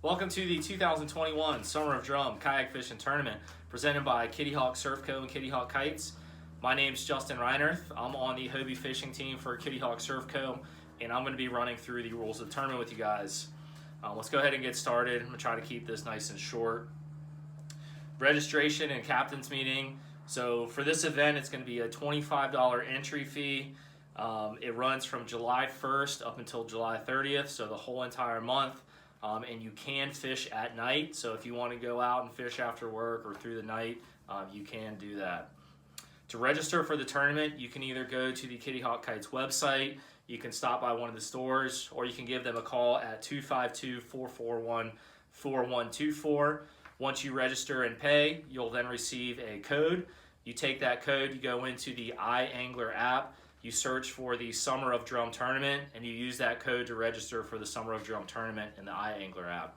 Welcome to the 2021 Summer of Drum Kayak Fishing Tournament presented by Kitty Hawk Surf Co. and Kitty Hawk Kites. My name's Justin Reinerth. I'm on the Hobie fishing team for Kitty Hawk Surf Co. and I'm going to be running through the rules of the tournament with you guys. Let's go ahead and get started. I'm going to try to keep this nice and short. Registration and captain's meeting. So for this event, it's going to be a $25 entry fee. It runs from July 1st up until July 30th, so the whole entire month. And you can fish at night, so if you want to go out and fish after work or through the night, you can do that. To register for the tournament, you can either go to the Kitty Hawk Kites website, you can stop by one of the stores, or you can give them a call at 252-441-4124. Once you register and pay, you'll then receive a code. You take that code, you go into the iAngler app, you search for the Summer of Drum Tournament, and you use that code to register for the Summer of Drum Tournament in the iAngler app.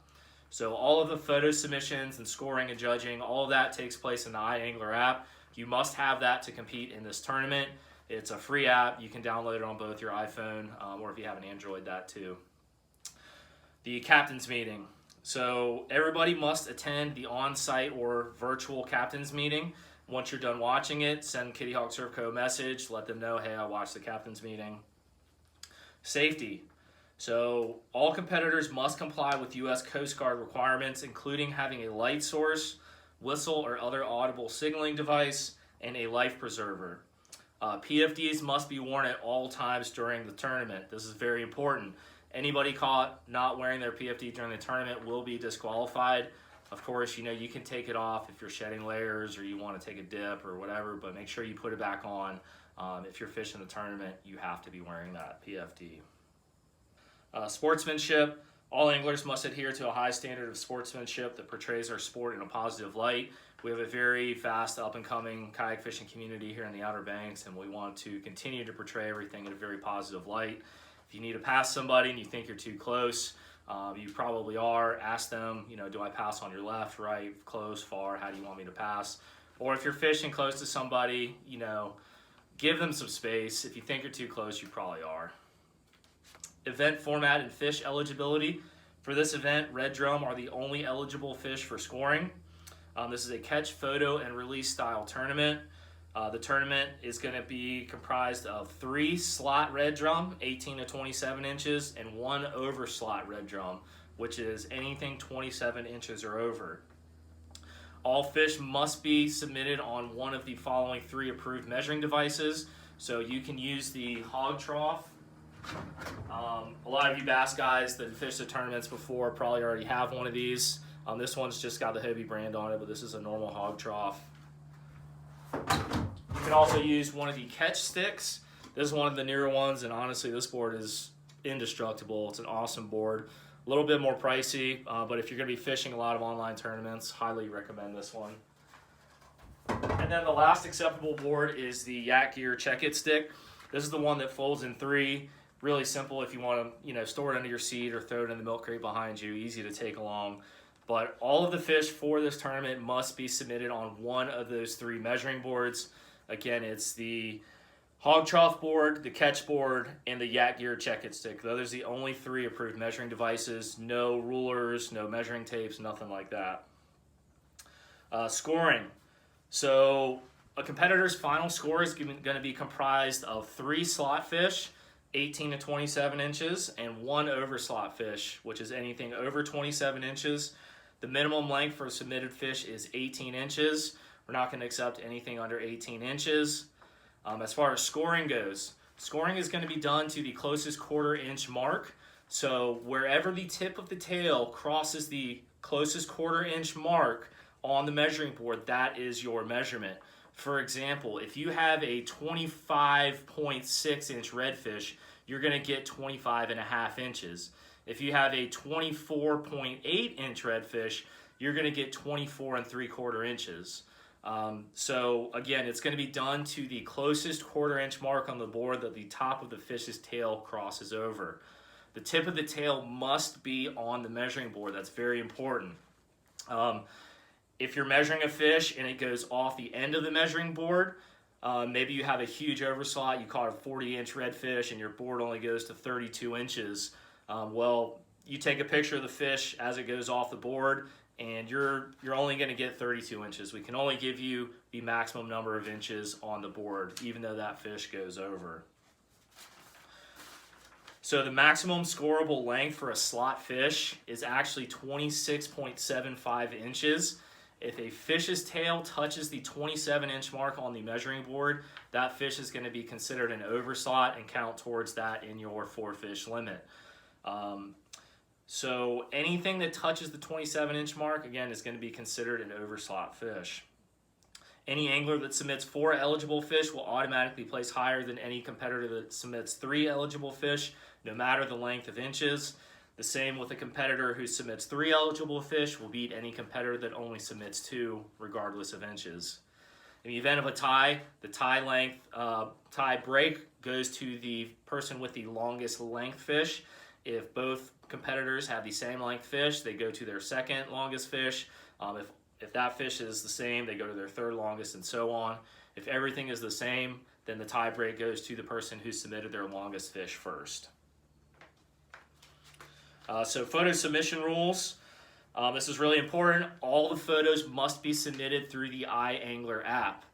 So all of the photo submissions and scoring and judging, all of that takes place in the iAngler app. You must have that to compete in this tournament. It's a free app. You can download it on both your iPhone or if you have an Android, that too. The captain's meeting. So everybody must attend the on-site or virtual captain's meeting. Once you're done watching it, send Kitty Hawk Surf Co. a message. Let them know, hey, I watched the captain's meeting. Safety. So all competitors must comply with U.S. Coast Guard requirements, including having a light source, whistle or other audible signaling device, and a life preserver. PFDs must be worn at all times during the tournament. This is very important. Anybody caught not wearing their PFD during the tournament will be disqualified. Of course, you can take it off if you're shedding layers or you want to take a dip or whatever, but make sure you put it back on. If you're fishing the tournament, you have to be wearing that PFD. Sportsmanship. All anglers must adhere to a high standard of sportsmanship that portrays our sport in a positive light. We have a very fast up-and-coming kayak fishing community here in the Outer Banks, and we want to continue to portray everything in a very positive light. If you need to pass somebody and you think you're too close, you probably are. Ask them, do I pass on your left, right, close, far? How do you want me to pass? Or if you're fishing close to somebody, give them some space. If you think you're too close, you probably are. Event format and fish eligibility. For this event, red drum are the only eligible fish for scoring. This is a catch, photo, and release style tournament. The tournament is going to be comprised of 3 slot red drum, 18 to 27 inches, and 1 over slot red drum, which is anything 27 inches or over. All fish must be submitted on one of the following 3 approved measuring devices. So you can use the hog trough. A lot of you bass guys that fished the tournaments before probably already have one of these. This one's just got the Hobie brand on it, but this is a normal hog trough. You can also use one of the catch sticks. This is one of the newer ones, and honestly, this board is indestructible. It's an awesome board. A little bit more pricey, but if you're going to be fishing a lot of online tournaments, highly recommend this one. And then the last acceptable board is the Yak Gear Check-It stick. This is the one that folds in 3. Really simple if you want to, store it under your seat or throw it in the milk crate behind you. Easy to take along. But all of the fish for this tournament must be submitted on one of those 3 measuring boards. Again, it's the hog trough board, the catch board, and the Yak Gear Check-It stick. Those are the only 3 approved measuring devices. No rulers, no measuring tapes, nothing like that. Scoring. So a competitor's final score is going to be comprised of 3 slot fish, 18 to 27 inches, and 1 over slot fish, which is anything over 27 inches. The minimum length for a submitted fish is 18 inches. We're not going to accept anything under 18 inches. As far as scoring goes, scoring is going to be done to the closest 1/4 inch mark. So wherever the tip of the tail crosses the closest 1/4 inch mark on the measuring board, that is your measurement. For example, if you have a 25.6 inch redfish, you're going to get 25.5 inches. If you have a 24.8 inch redfish, you're going to get 24.75 inches. So again, it's going to be done to the closest 1/4 inch mark on the board that the top of the fish's tail crosses over. The tip of the tail must be on the measuring board. That's very important. If you're measuring a fish and it goes off the end of the measuring board, maybe you have a huge overslot, you caught a 40 inch redfish and your board only goes to 32 inches. Well, you take a picture of the fish as it goes off the board, and you're only going to get 32 inches. We can only give you the maximum number of inches on the board, even though that fish goes over. So the maximum scoreable length for a slot fish is actually 26.75 inches. If a fish's tail touches the 27-inch mark on the measuring board, that fish is going to be considered an overslot and count towards that in your 4-fish limit. So anything that touches the 27-inch mark, again, is going to be considered an overslot fish. Any angler that submits 4 eligible fish will automatically place higher than any competitor that submits 3 eligible fish, no matter the length of inches. The same with a competitor who submits 3 eligible fish will beat any competitor that only submits 2, regardless of inches. In the event of a tie, the tie break goes to the person with the longest length fish. If both competitors have the same length fish, they go to their second longest fish. If that fish is the same, they go to their third longest, and so on. If everything is the same, then the tie break goes to the person who submitted their longest fish first. So photo submission rules. This is really important. All the photos must be submitted through the iAngler app.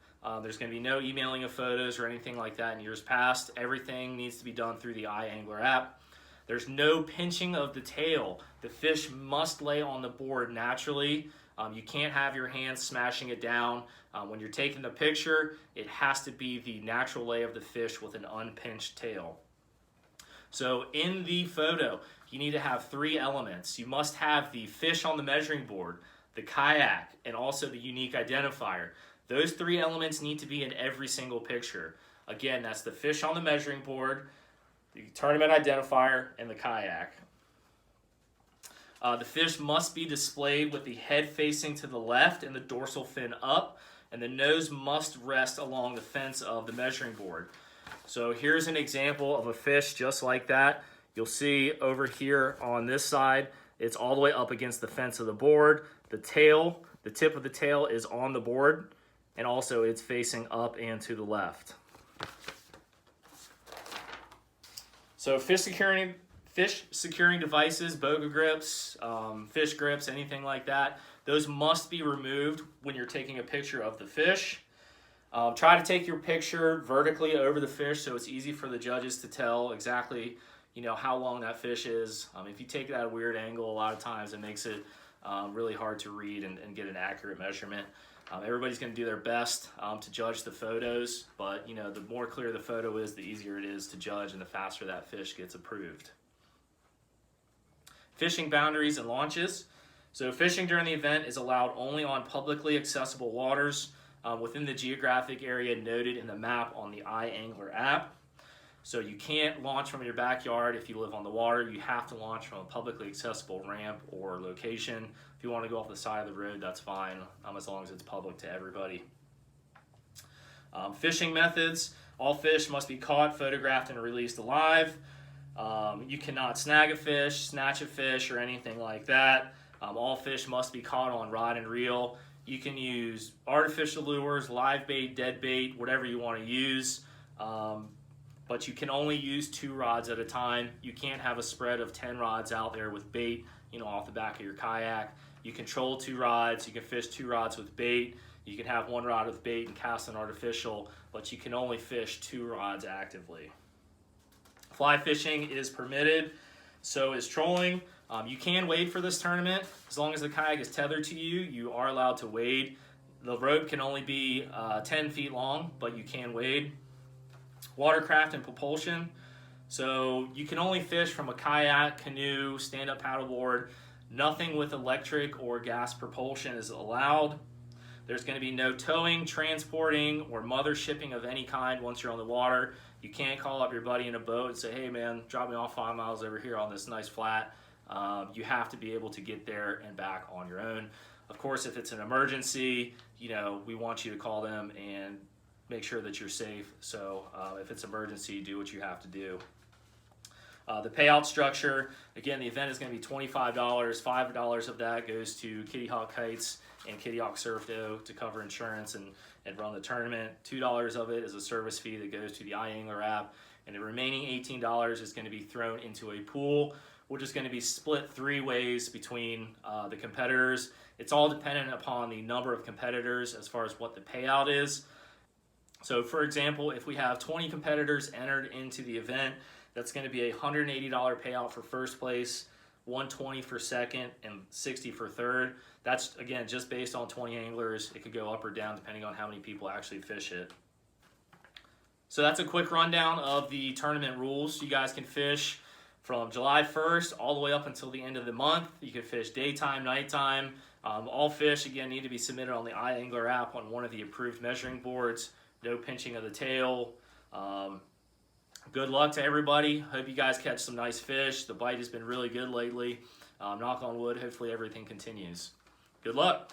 There's going to be no emailing of photos or anything like that in years past. Everything needs to be done through the iAngler app. There's no pinching of the tail. The fish must lay on the board naturally. You can't have your hands smashing it down. When you're taking the picture, it has to be the natural lay of the fish with an unpinched tail. So in the photo, you need to have 3 elements. You must have the fish on the measuring board, the kayak, and also the unique identifier. Those 3 elements need to be in every single picture. Again, that's the fish on the measuring board, the tournament identifier, and the kayak. The fish must be displayed with the head facing to the left and the dorsal fin up, and the nose must rest along the fence of the measuring board. So here's an example of a fish just like that. You'll see over here on this side, it's all the way up against the fence of the board. The tail, the tip of the tail is on the board, and also it's facing up and to the left. So fish securing devices, boga grips, fish grips, anything like that, those must be removed when you're taking a picture of the fish. Try to take your picture vertically over the fish so it's easy for the judges to tell exactly, how long that fish is. If you take it at a weird angle, a lot of times it makes it really hard to read and get an accurate measurement. Everybody's going to do their best to judge the photos, but the more clear the photo is, the easier it is to judge and the faster that fish gets approved. Fishing boundaries and launches. So fishing during the event is allowed only on publicly accessible waters within the geographic area noted in the map on the iAngler app. So you can't launch from your backyard if you live on the water. You have to launch from a publicly accessible ramp or location. If you want to go off the side of the road, that's fine, as long as it's public to everybody. Fishing methods. All fish must be caught, photographed, and released alive. You cannot snag a fish, snatch a fish, or anything like that. All fish must be caught on rod and reel. You can use artificial lures, live bait, dead bait, whatever you want to use. But you can only use 2 rods at a time. You can't have a spread of 10 rods out there with bait, off the back of your kayak. You control 2 rods. You can fish 2 rods with bait. You can have 1 rod with bait and cast an artificial, but you can only fish 2 rods actively. Fly fishing is permitted, so is trolling. You can wade for this tournament. As long as the kayak is tethered to you, you are allowed to wade. The rope can only be 10 feet long, but you can wade. Watercraft and propulsion. So you can only fish from a kayak, canoe, stand-up paddleboard. Nothing with electric or gas propulsion is allowed. There's going to be no towing, transporting, or mother shipping of any kind once you're on the water. You can't call up your buddy in a boat and say, hey man, drop me off 5 miles over here on this nice flat. You have to be able to get there and back on your own. Of course, if it's an emergency, we want you to call them and make sure that you're safe. So if it's emergency, do what you have to do. The payout structure, again, the event is going to be $25. $5 of that goes to Kitty Hawk Kites and Kitty Hawk Surf Dough to cover insurance and run the tournament. $2 of it is a service fee that goes to the iAngler app, and the remaining $18 is going to be thrown into a pool we're just going to be split 3 ways between the competitors. It's all dependent upon the number of competitors as far as what the payout is. So for example, if we have 20 competitors entered into the event, that's going to be a $180 payout for first place, $120 for second, and $60 for third. That's, again, just based on 20 anglers. It could go up or down depending on how many people actually fish it. So that's a quick rundown of the tournament rules. You guys can fish from July 1st all the way up until the end of the month. You can fish daytime, nighttime. All fish, again, need to be submitted on the iAngler app on one of the approved measuring boards. No pinching of the tail. Good luck to everybody. Hope you guys catch some nice fish. The bite has been really good lately. Knock on wood, hopefully everything continues. Good luck.